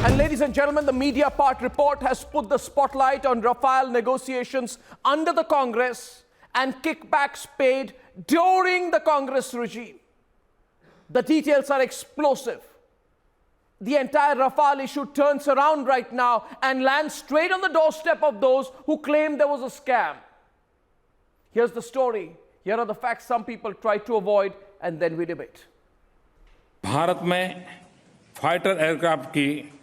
And ladies and gentlemen, the Media Part report has put the spotlight on Rafale negotiations under the Congress and kickbacks paid during the Congress regime. The details are explosive. The entire Rafale issue turns around right now and lands straight on the doorstep of those who claim there was a scam. Here's the story. Here are the facts some people try to avoid, and then we debate. Bharat में fighter aircraft की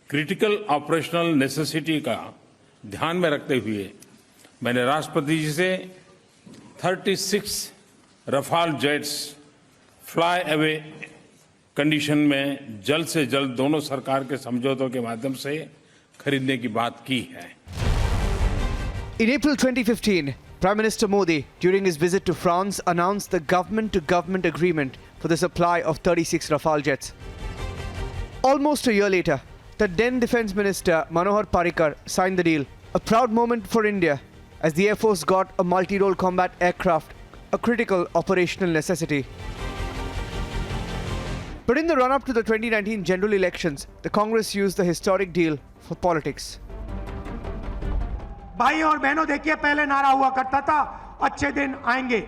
critical operational necessity का ध्यान में रखते हुए मैंने राष्ट्रपति जी से 36 Rafale jets fly away condition में जल्द से जल्द दोनों सरकार के समझौतों के माध्यम से खरीदने की बात की है. In April 2015, Prime Minister Modi, during his visit to France, announced the government-to-government agreement for the supply of 36 Rafale jets. Almost a year later, the then Defence Minister Manohar Parrikar signed the deal. A proud moment for India, as the Air Force got a multi-role combat aircraft, a critical operational necessity. But in the run-up to the 2019 general elections, the Congress used the historic deal for politics. भाई और बहनों, देखिए, पहले नारा हुआ करता था अच्छे दिन आएंगे,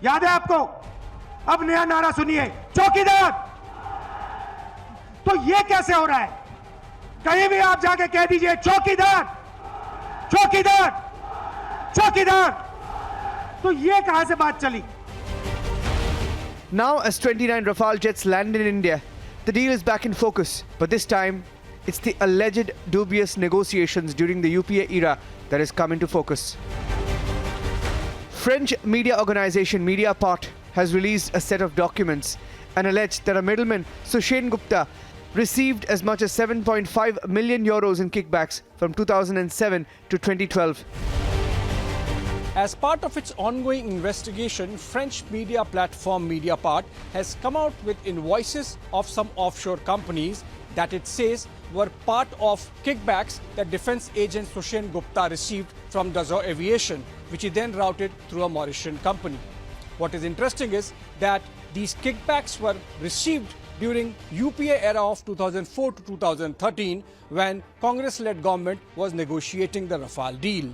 याद है आपको? अब नया नारा सुनिए, चौकीदार. तो ये कैसे हो रहा है? कहीं भी आप जाके कह दीजिए चौकीदार, चौकीदार, चौकीदार. तो ये कहां से बात चली? Now, as 29 Rafale jets land in India, the deal is back in focus. But this time, it's the alleged dubious negotiations during the UPA era that has come into focus. French media organization Media Part has released a set of documents and alleged that a middleman, Sushen Gupta, received as much as 7.5 million euros in kickbacks from 2007 to 2012. As part of its ongoing investigation, French media platform Mediapart has come out with invoices of some offshore companies that it says were part of kickbacks that defense agent Sushen Gupta received from Dassault Aviation, which he then routed through a Mauritian company. What is interesting is that these kickbacks were received during UPA era of 2004 to 2013, when Congress-led government was negotiating the Rafale deal.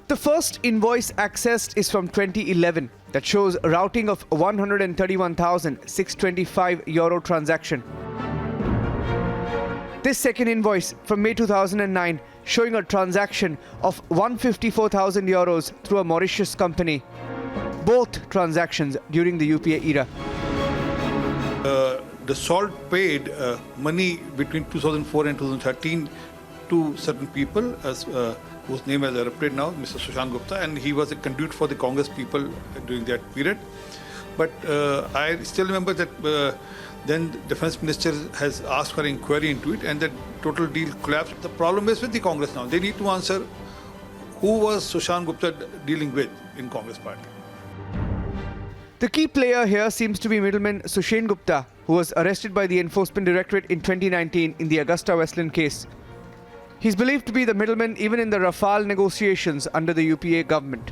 The first invoice accessed is from 2011 that shows a routing of 131,625 euro transaction. This second invoice from May 2009 showing a transaction of 154,000 euros through a Mauritius company. Both transactions during the UPA era. Dassault paid money between 2004 and 2013 to certain people, whose name has erupted now, Mr. Sushen Gupta, and he was a conduit for the Congress people during that period. But I still remember that then the Defence Minister has asked for an inquiry into it, and the total deal collapsed. The problem is with the Congress now. They need to answer who was Sushen Gupta dealing with in Congress party. The key player here seems to be middleman Sushen Gupta, who was arrested by the Enforcement Directorate in 2019 in the Augusta Westland case. He's believed to be the middleman even in the Rafale negotiations under the UPA government.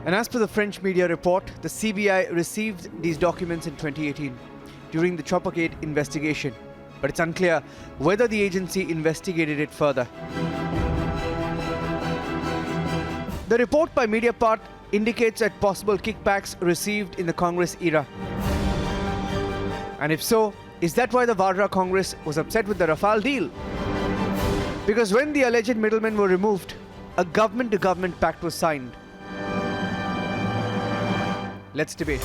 And as per the French media report, the CBI received these documents in 2018 during the Choppergate investigation. But it's unclear whether the agency investigated it further. The report by Mediapart indicates that possible kickbacks received in the Congress era. And if so, is that why the Vadra Congress was upset with the Rafale deal? Because when the alleged middlemen were removed, a government-to-government pact was signed. Let's debate.